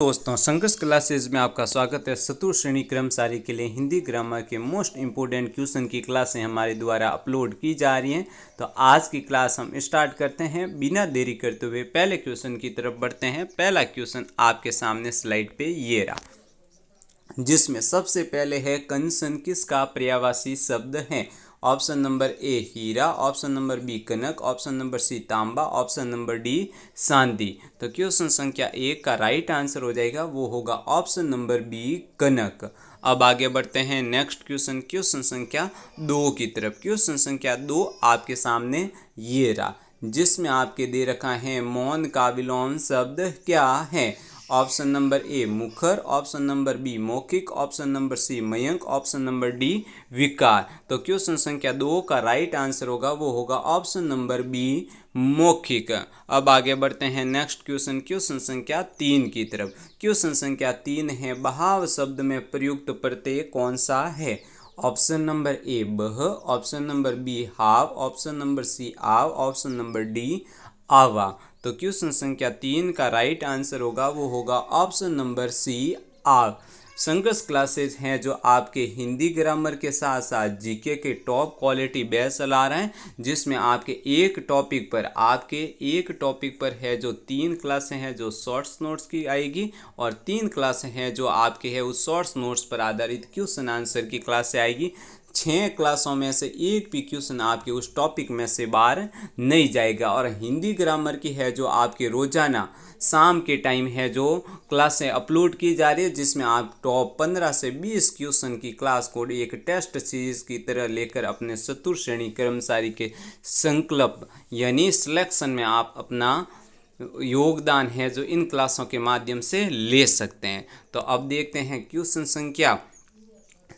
दोस्तों, संघर्ष क्लासेज में आपका स्वागत है। चतुर्थ श्रेणी कर्मचारी के लिए हिंदी ग्रामर के मोस्ट इम्पोर्टेंट क्वेश्चन की क्लासें हमारे द्वारा अपलोड की जा रही हैं। तो आज की क्लास हम स्टार्ट करते हैं। बिना देरी करते हुए पहले क्वेश्चन की तरफ बढ़ते हैं। पहला क्वेश्चन आपके सामने स्लाइड पे ये रहा, जिसमें सबसे पहले है कंचन किसका पर्यायवाची शब्द है। ऑप्शन नंबर ए हीरा, ऑप्शन नंबर बी कनक, ऑप्शन नंबर सी तांबा, ऑप्शन नंबर डी चांदी। तो क्वेश्चन संख्या 1 का राइट आंसर हो जाएगा, वो होगा ऑप्शन नंबर बी कनक। अब आगे बढ़ते हैं नेक्स्ट क्वेश्चन, क्वेश्चन संख्या 2 की तरफ। क्वेश्चन संख्या 2 आपके सामने ये रहा, जिसमें आपके दे रखा है मौन का विलोम शब्द क्या है। ऑप्शन नंबर ए मुखर, ऑप्शन नंबर बी मौखिक, ऑप्शन नंबर सी मयंक, ऑप्शन नंबर डी विकार। तो क्वेश्चन संख्या 2 का राइट आंसर होगा, वो होगा ऑप्शन नंबर बी मौखिक। अब आगे बढ़ते हैं नेक्स्ट क्वेश्चन, क्वेश्चन संख्या 3 की तरफ। क्वेश्चन संख्या 3 है, बहाव शब्द में प्रयुक्त प्रत्यय कौन सा है। ऑप्शन नंबर ए बह, ऑप्शन नंबर बी हाव, ऑप्शन नंबर सी आव, ऑप्शन नंबर डी आवा। तो क्वेश्चन संख्या 3 का राइट आंसर होगा, वो होगा ऑप्शन नंबर सी आव। संघर्ष क्लासेज हैं जो आपके हिंदी ग्रामर के साथ साथ जीके के टॉप क्वालिटी बैच चला रहे हैं, जिसमें आपके एक टॉपिक पर है जो 3 क्लासें हैं जो शॉर्ट्स नोट्स की आएगी, और 3 क्लासें हैं जो आपके है उस शॉर्ट्स नोट्स पर आधारित क्वेश्चन आंसर की क्लासें आएगी। 6 क्लासों में से एक भी क्वेश्चन आपके उस टॉपिक में से बाहर नहीं जाएगा। और हिंदी ग्रामर की है जो आपके रोजाना शाम के टाइम है जो क्लासें अपलोड की जा रही है, जिसमें आप टॉप 15 से 20 क्वेश्चन की क्लास को एक टेस्ट सीरीज की तरह लेकर अपने चतुर्थ श्रेणी कर्मचारी के संकल्प यानी सिलेक्शन में आप अपना योगदान है जो इन क्लासों के माध्यम से ले सकते हैं। तो अब देखते हैं क्वेश्चन संख्या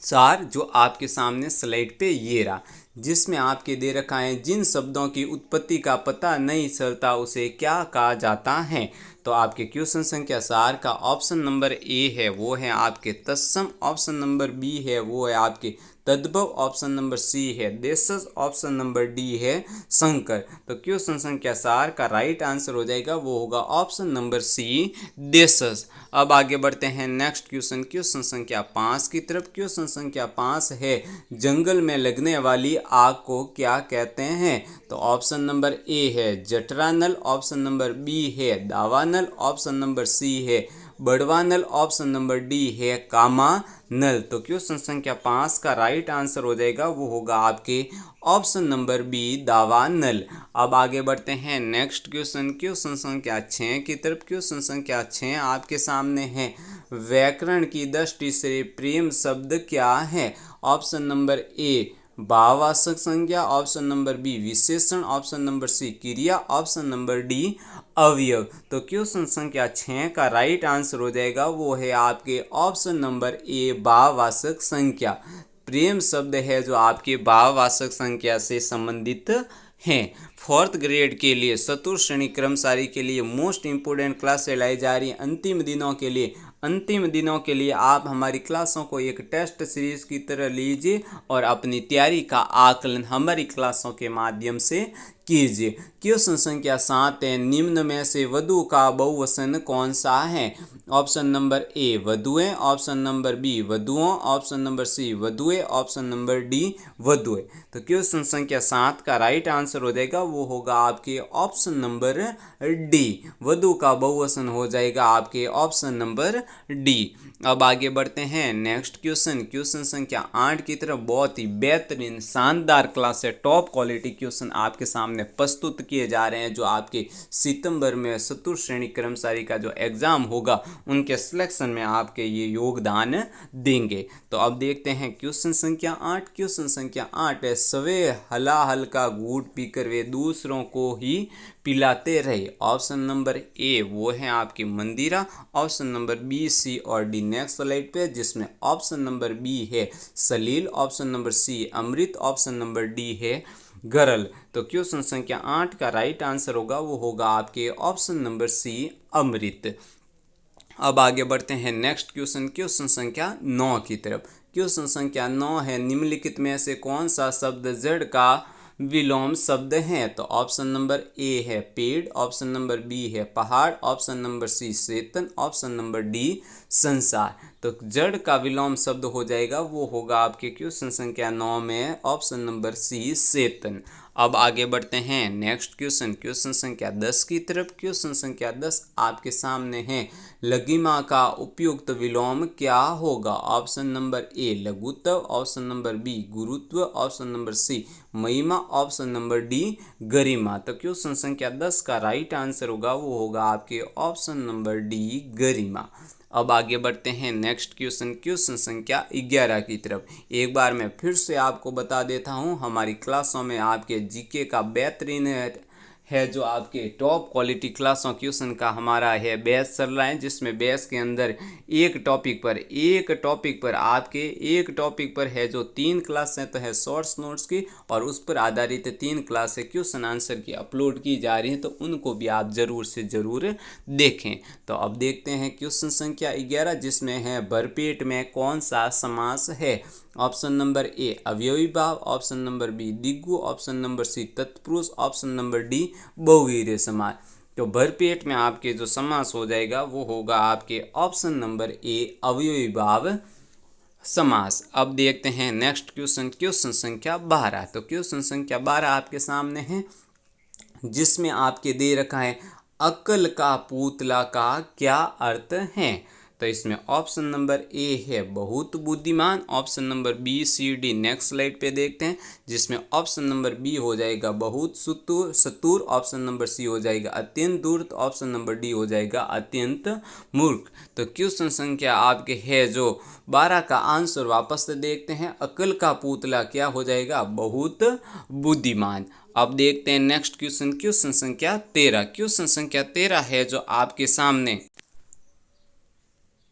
4 जो आपके सामने स्लाइड पे ये रहा, जिसमें आपके दे रखा है जिन शब्दों की उत्पत्ति का पता नहीं चलता उसे क्या कहा जाता है। तो आपके क्वेश्चन संख्या 4 का ऑप्शन नंबर ए है वो है आपके तत्सम, ऑप्शन नंबर बी है वो है आपके तद्भव, ऑप्शन नंबर सी है देशज, ऑप्शन नंबर डी है शंकर। तो क्वेश्चन संख्या 4 का राइट आंसर हो जाएगा, वो होगा ऑप्शन नंबर सी देशज। अब आगे बढ़ते हैं नेक्स्ट क्वेश्चन, क्वेश्चन संख्या 5 की तरफ। क्वेश्चन संख्या 5 है, जंगल में लगने वाली आग को क्या कहते हैं। तो ऑप्शन नंबर ए है जठरानल, ऑप्शन नंबर बी है दावानल, ऑप्शन नंबर सी है बड़वानल, ऑप्शन नंबर डी है कामानल। तो क्वेश्चन संख्या 5 का राइट आंसर हो जाएगा, वो होगा आपके ऑप्शन नंबर बी दावानल। अब आगे बढ़ते हैं नेक्स्ट क्वेश्चन, क्वेश्चन संख्या 6 की तरफ। क्वेश्चन संख्या 6 आपके सामने है, व्याकरण की दृष्टि से प्रेम शब्द क्या है। ऑप्शन नंबर ए भाववाचक संज्ञा, ऑप्शन नंबर बी विशेषण, ऑप्शन नंबर सी क्रिया, ऑप्शन नंबर डी अवयव। तो क्वेश्चन संख्या 6 का राइट आंसर हो जाएगा, वो है आपके ऑप्शन नंबर ए भाववाचक संख्या। प्रेम शब्द है जो आपके भाववाचक संख्या से संबंधित हैं। 4th ग्रेड के लिए चतुर्थ श्रेणी कर्मचारी के लिए मोस्ट इंपोर्टेंट क्लास चलाई जा रही है। अंतिम दिनों के लिए आप हमारी क्लासों को एक टेस्ट सीरीज की तरह लीजिए और अपनी तैयारी का आकलन हमारी क्लासों के माध्यम से कीजिए। क्वेश्चन संख्या 7 है, निम्न में से वधु का बहुवचन कौन सा है। ऑप्शन नंबर ए वधुएं, ऑप्शन नंबर बी वधुओं, ऑप्शन नंबर सी वधुए, ऑप्शन नंबर डी वधुए। तो क्वेश्चन संख्या 7 का राइट आंसर हो जाएगा, वो होगा आपके ऑप्शन नंबर डी। वधु का बहुवचन हो जाएगा आपके ऑप्शन नंबर डी। अब आगे बढ़ते हैं नेक्स्ट क्वेश्चन, क्वेश्चन संख्या 8 की तरफ। बहुत ही बेहतरीन शानदार क्लास है, टॉप क्वालिटी क्वेश्चन आपके सामने प्रस्तुत किए जा रहे हैं, जो आपके सितंबर में चतुर्थ श्रेणी कर्मचारी का जो एग्जाम होगा उनके सिलेक्शन में आपके ये योगदान देंगे। तो अब देखते हैं क्वेश्चन संख्या 8। क्वेश्चन संख्या 8 है, सवे हलाहल का घूंट पीकर वे दूसरों को ही पिलाते रहे। ऑप्शन नंबर ए वो है आपकी मंदिरा, ऑप्शन नंबर बी सी और डी नेक्स्ट स्लाइड पे, जिसमें ऑप्शन नंबर बी है सलील, ऑप्शन नंबर सी अमृत, ऑप्शन नंबर डी है गरल। तो क्वेश्चन संख्या 8 का राइट आंसर होगा, वो होगा आपके ऑप्शन नंबर सी अमृत। अब आगे बढ़ते हैं नेक्स्ट क्वेश्चन, क्वेश्चन संख्या 9 की तरफ। क्वेश्चन संख्या 9 है, निम्नलिखित में से कौन सा शब्द जड़ का विलोम शब्द हैं? तो ऑप्शन नंबर ए है पेड़, ऑप्शन नंबर बी है पहाड़, ऑप्शन नंबर सी चेतन, ऑप्शन नंबर डी संसार। तो जड़ का विलोम शब्द हो जाएगा, वो होगा आपके क्वेश्चन संख्या 9 में ऑप्शन नंबर सी चेतन। अब आगे बढ़ते हैं नेक्स्ट क्वेश्चन, क्वेश्चन संख्या 10 की तरफ। क्वेश्चन संख्या 10 आपके सामने है, लघिमा का उपयुक्त विलोम क्या होगा? ऑप्शन नंबर ए लघुत्व, ऑप्शन नंबर बी गुरुत्व, ऑप्शन नंबर सी महिमा, ऑप्शन नंबर डी गरिमा। तो क्वेश्चन संख्या 10 का राइट आंसर होगा, वो होगा आपके ऑप्शन नंबर डी गरिमा। अब आगे बढ़ते हैं नेक्स्ट क्वेश्चन, क्वेश्चन संख्या 11 की तरफ। एक बार मैं फिर से आपको बता देता हूं, हमारी क्लासों में आपके जीके का बेहतरीन है जो आपके टॉप क्वालिटी क्लासों क्वेश्चन का हमारा है बैच चल रहा है, जिसमें बैच के अंदर एक टॉपिक पर आपके एक टॉपिक पर है जो 3 क्लास है, तो है शॉर्ट्स नोट्स की, और उस पर आधारित 3 क्लास है क्वेश्चन आंसर की अपलोड की जा रही है, तो उनको भी आप ज़रूर से ज़रूर देखें। तो अब देखते हैं क्वेश्चन संख्या 11, जिसमें है भरपेट में कौन सा समास है? ऑप्शन नंबर ए अवयवी भाव, ऑप्शन नंबर बी दिगु, ऑप्शन नंबर सी तत्पुरुष, ऑप्शन नंबर डी बहुवीर्य समास। तो भरपेट में आपके जो समास हो जाएगा वो होगा आपके ऑप्शन नंबर ए अवयवी भाव समास। अब देखते हैं नेक्स्ट क्वेश्चन, क्वेश्चन संख्या 12। तो क्वेश्चन संख्या 12 आपके सामने है, जिसमें आपके दे रखा है अक्ल का पुतला का क्या अर्थ है? तो इसमें ऑप्शन नंबर ए है बहुत बुद्धिमान, option number B C D next slide पे देखते हैं, जिसमें ऑप्शन नंबर बी हो जाएगा बहुत चतुर, ऑप्शन नंबर सी हो जाएगा अत्यंत धूर्त, ऑप्शन नंबर डी हो जाएगा अत्यंत मूर्ख। तो क्वेश्चन संख्या आपके है जो 12 का आंसर वापस से देखते हैं, अक्ल का पुतला क्या हो जाएगा? बहुत बुद्धिमान। अब देखते हैं नेक्स्ट क्वेश्चन, क्वेश्चन संख्या 13। क्वेश्चन संख्या 13 है जो आपके सामने,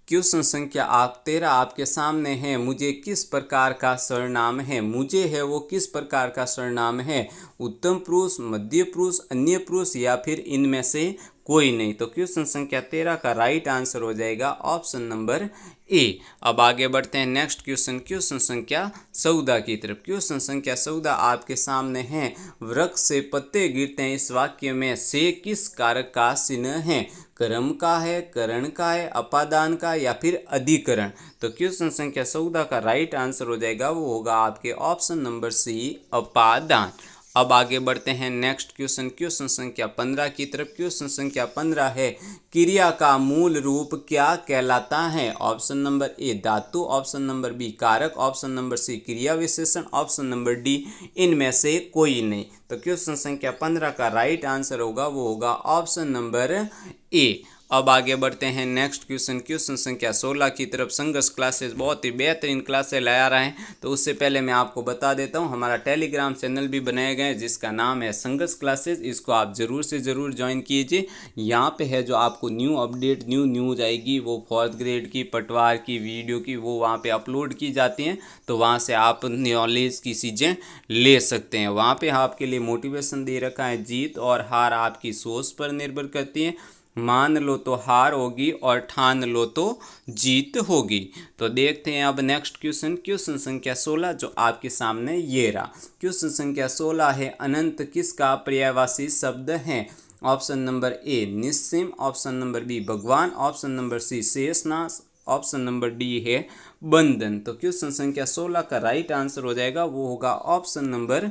क्वेश्चन संख्या 13 आपके सामने है, मुझे किस प्रकार का सर्वनाम है? मुझे है वो किस प्रकार का सर्वनाम है? उत्तम पुरुष, मध्य पुरुष, अन्य पुरुष, या फिर इनमें से कोई नहीं। तो क्वेश्चन संख्या 13 का राइट आंसर हो जाएगा ऑप्शन नंबर ए। अब आगे बढ़ते हैं नेक्स्ट क्वेश्चन, क्वेश्चन संख्या 14 की तरफ। क्वेश्चन संख्या 14 आपके सामने है, वृक्ष से पत्ते गिरते हैं, इस वाक्य में से किस कारक का चिन्ह है? कर्म का है, करण का है, अपादान का, या फिर अधिकरण। तो क्वेश्चन संख्या 14 का राइट आंसर हो जाएगा, वो होगा आपके ऑप्शन नंबर सी अपादान। अब आगे बढ़ते हैं नेक्स्ट क्वेश्चन, क्वेश्चन संख्या 15 की तरफ। क्वेश्चन संख्या 15 है, क्रिया का मूल रूप क्या कहलाता है? ऑप्शन नंबर ए धातु, ऑप्शन नंबर बी कारक, ऑप्शन नंबर सी क्रिया विशेषण, ऑप्शन नंबर डी इनमें से कोई नहीं। तो क्वेश्चन संख्या 15 का राइट आंसर होगा, वो होगा ऑप्शन नंबर ए। अब आगे बढ़ते हैं नेक्स्ट क्वेश्चन, क्वेश्चन संख्या 16 की तरफ। संघर्ष क्लासेस बहुत ही बेहतरीन क्लासेस ला रहे हैं, तो उससे पहले मैं आपको बता देता हूं, हमारा टेलीग्राम चैनल भी बनाया गया है जिसका नाम है संघर्ष क्लासेस, इसको आप ज़रूर से ज़रूर ज्वाइन कीजिए। यहाँ पे है जो आपको न्यू अपडेट न्यू न्यूज़ आएगी, वो 4th ग्रेड की, पटवार की, वीडियो की, वो वहाँ पर अपलोड की जाती हैं, तो वहाँ से आप नॉलेज की चीज़ें ले सकते हैं। वहाँ पर आपके लिए मोटिवेशन दे रखा है, जीत और हार आपकी सोच पर निर्भर करती है, मान लो तो हार होगी और ठान लो तो जीत होगी। तो देखते हैं अब नेक्स्ट क्वेश्चन, क्वेश्चन संख्या 16 जो आपके सामने ये रहा। क्वेश्चन संख्या 16 है, अनंत किसका पर्यायवाची शब्द है? ऑप्शन नंबर ए निस्सीम, ऑप्शन नंबर बी भगवान, ऑप्शन नंबर सी शेषनाश, ऑप्शन नंबर डी है बंधन। तो क्वेश्चन संख्या 16 का राइट आंसर हो जाएगा, वो होगा ऑप्शन नंबर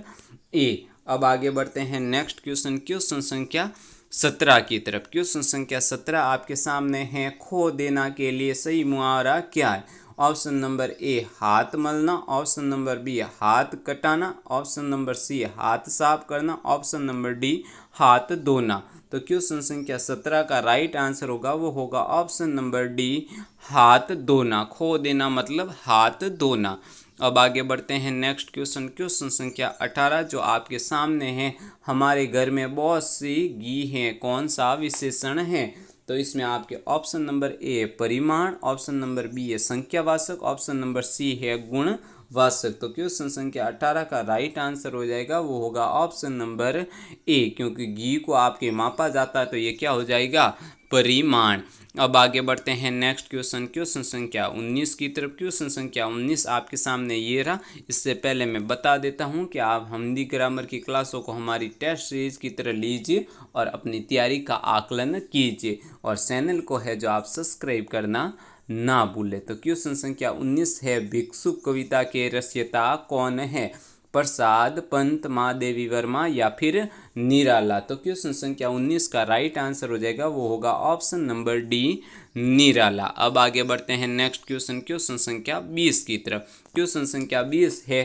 ए। अब आगे बढ़ते हैं नेक्स्ट क्वेश्चन, क्वेश्चन संख्या 17 की तरफ। क्वेश्चन संख्या 17 आपके सामने है, खो देना के लिए सही मुहावरा क्या है? ऑप्शन नंबर ए हाथ मलना, ऑप्शन नंबर बी हाथ कटाना, ऑप्शन नंबर सी हाथ साफ करना, ऑप्शन नंबर डी हाथ धोना। तो क्वेश्चन संख्या 17 का राइट आंसर होगा, वो होगा ऑप्शन नंबर डी हाथ धोना। खो देना मतलब हाथ धोना। अब आगे बढ़ते हैं नेक्स्ट क्वेश्चन, क्वेश्चन संख्या 18 जो आपके सामने है, हमारे घर में बहुत सी घी हैं, कौन सा विशेषण है? तो इसमें आपके ऑप्शन नंबर ए परिमाण, ऑप्शन नंबर बी है संख्यावाचक, ऑप्शन नंबर सी है गुणवाचक। तो क्वेश्चन संख्या 18 का राइट आंसर हो जाएगा, वो होगा ऑप्शन नंबर ए, क्योंकि घी को आपके मापा जाता है तो ये क्या हो जाएगा? परिमाण। अब आगे बढ़ते हैं नेक्स्ट क्वेश्चन, क्वेश्चन संख्या 19 की तरफ। क्वेश्चन संख्या 19 आपके सामने ये रहा। इससे पहले मैं बता देता हूँ कि आप हिंदी ग्रामर की क्लासों को हमारी टेस्ट सीरीज की तरह लीजिए और अपनी तैयारी का आकलन कीजिए, और चैनल को है जो आप सब्सक्राइब करना ना भूलें। तो क्वेश्चन संख्या 19 है, भिक्षुक कविता के रचयिता कौन है? प्रसाद, पंत, महादेवी वर्मा या फिर निराला। तो क्वेश्चन संख्या 19 का राइट आंसर हो जाएगा, वो होगा ऑप्शन नंबर डी, निराला। अब आगे बढ़ते हैं नेक्स्ट क्वेश्चन, क्वेश्चन संख्या 20 की तरफ। क्वेश्चन संख्या 20 है,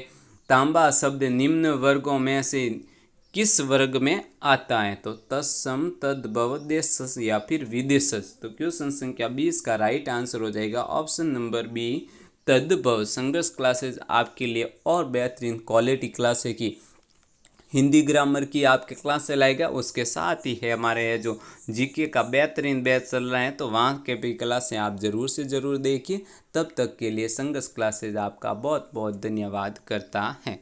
तांबा शब्द निम्न वर्गों में से किस वर्ग में आता है? तो तत्सम, तद्भव, देशज या फिर विदेशज। तो क्वेश्चन संख्या 20 का राइट आंसर हो जाएगा ऑप्शन नंबर बी, तद्भव। संघर्ष क्लासेज आपके लिए और बेहतरीन क्वालिटी क्लासेज की हिंदी ग्रामर की आपके क्लास चलाएगा। उसके साथ ही है हमारे है जो जीके का बेहतरीन बैच चल रहा है, तो वहाँ के भी क्लासें आप ज़रूर से ज़रूर देखिए। तब तक के लिए संघर्ष क्लासेज आपका बहुत बहुत धन्यवाद करता है।